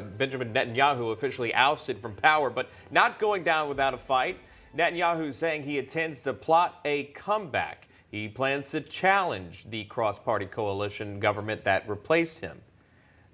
Benjamin Netanyahu officially ousted from power, but not going down without a fight. Netanyahu saying he intends to plot a comeback. He plans to challenge the cross-party coalition government that replaced him.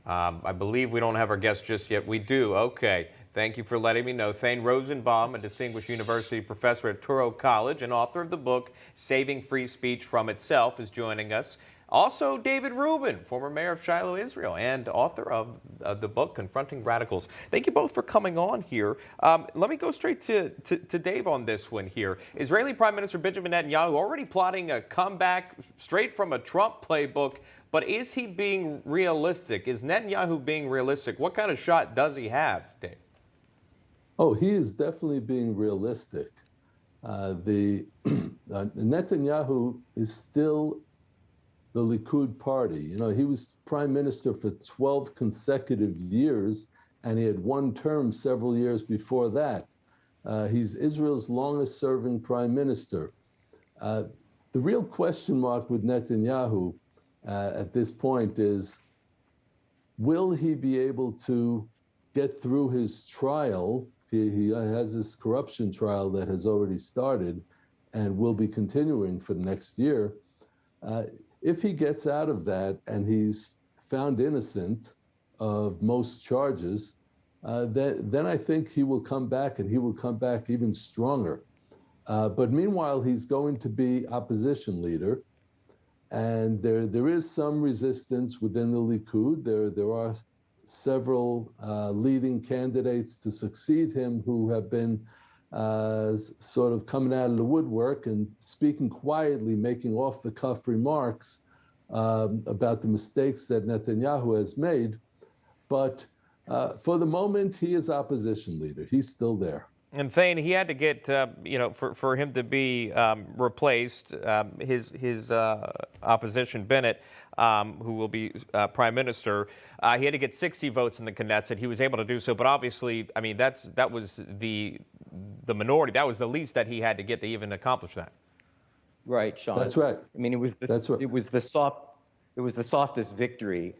I believe we don't have our guest just yet. We do. Okay. Thank you for letting me know. Thane Rosenbaum, a distinguished university professor at Touro College and author of the book Saving Free Speech from Itself, is joining us. Also, David Rubin, former mayor of Shiloh, Israel, and author of the book Confronting Radicals. Thank you both for coming on here. Let me go straight to Dave on this one here. Israeli Prime Minister Benjamin Netanyahu already plotting a comeback straight from a Trump playbook. But is he being realistic? Is Netanyahu being realistic? What kind of shot does he have, Dave? Oh, he is definitely being realistic. Netanyahu is still the Likud party. You know, he was prime minister for 12 consecutive years, and he had one term several years before that. He's Israel's longest serving prime minister. The real question mark with Netanyahu at this point is, will he be able to get through his trial? He has this corruption trial that has already started and will be continuing for the next year. If he gets out of that and he's found innocent of most charges, then I think he will come back, and he will come back even stronger. But meanwhile, he's going to be opposition leader. And there is some resistance within the Likud. There are several leading candidates to succeed him who have been sort of coming out of the woodwork and speaking quietly, making off-the-cuff remarks about the mistakes that Netanyahu has made. But for the moment, he is opposition leader. He's still there. And Thane, he had to get, for him to be replaced, his opposition, Bennett, who will be prime minister, he had to get 60 votes in the Knesset. He was able to do so, but obviously, I mean, that was the minority. That was the least that he had to get to even accomplish that. Right, Sean. That's right. I mean, it was the softest victory,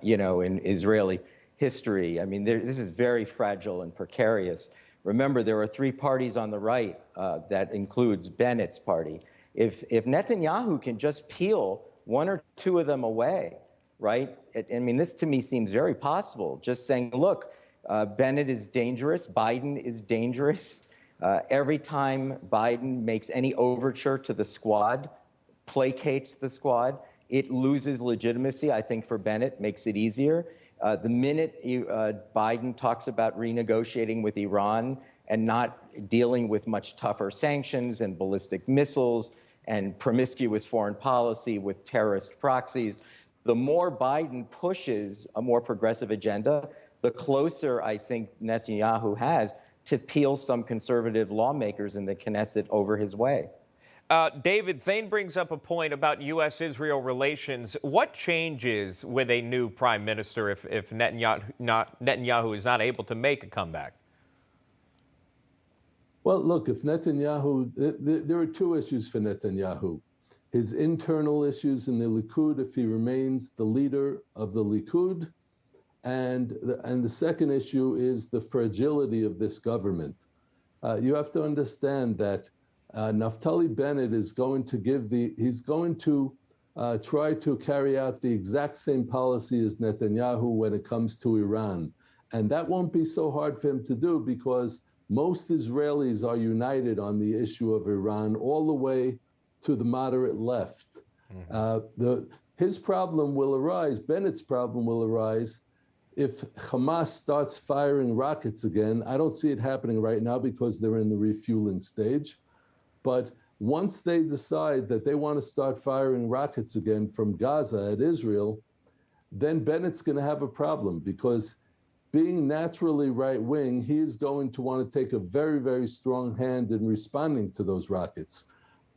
in Israeli history. I mean, this is very fragile and precarious. Remember, there are three parties on the right that includes Bennett's party. If Netanyahu can just peel one or two of them away, right? I mean, this to me seems very possible. Just saying, look, Bennett is dangerous, Biden is dangerous. Every time Biden makes any overture to the squad, placates the squad, it loses legitimacy, I think, for Bennett, makes it easier. The minute Biden talks about renegotiating with Iran and not dealing with much tougher sanctions and ballistic missiles and promiscuous foreign policy with terrorist proxies, the more Biden pushes a more progressive agenda, the closer I think Netanyahu has to peel some conservative lawmakers in the Knesset over his way. David, Thane brings up a point about U.S.-Israel relations. What changes with a new prime minister if Netanyahu is not able to make a comeback? Well, look, if Netanyahu, there are two issues for Netanyahu. His internal issues in the Likud, if he remains the leader of the Likud, and the second issue is the fragility of this government. You have to understand that Naftali Bennett is going to try to carry out the exact same policy as Netanyahu when it comes to Iran. And that won't be so hard for him to do because most Israelis are united on the issue of Iran all the way to the moderate left. His problem will arise, Bennett's problem will arise if Hamas starts firing rockets again. I don't see it happening right now because they're in the refueling stage. But once they decide that they want to start firing rockets again from Gaza at Israel, then Bennett's going to have a problem because being naturally right-wing, he is going to want to take a very, very strong hand in responding to those rockets.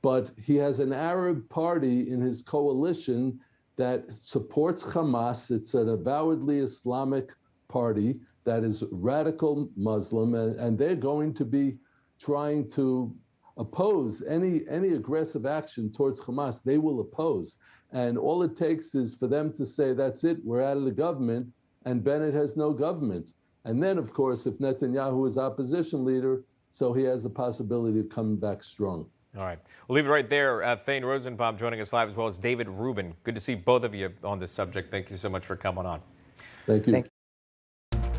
But he has an Arab party in his coalition that supports Hamas. It's an avowedly Islamic party that is radical Muslim, and they're going to be trying to oppose any aggressive action towards Hamas. They will oppose. And all it takes is for them to say, that's it, we're out of the government, and Bennett has no government. And then, of course, if Netanyahu is opposition leader, so he has the possibility of coming back strong. All right. We'll leave it right there. Thane Rosenbaum joining us live, as well as David Rubin. Good to see both of you on this subject. Thank you so much for coming on. Thank you.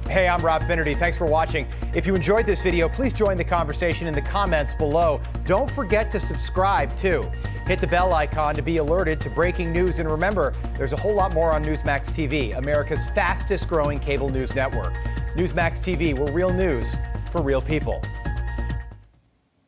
Hey, I'm Rob Finnerty. Thanks for watching. If you enjoyed this video, please join the conversation in the comments below. Don't forget to subscribe, too. Hit the bell icon to be alerted to breaking news. And remember, there's a whole lot more on Newsmax TV, America's fastest growing cable news network. Newsmax TV, we're real news for real people.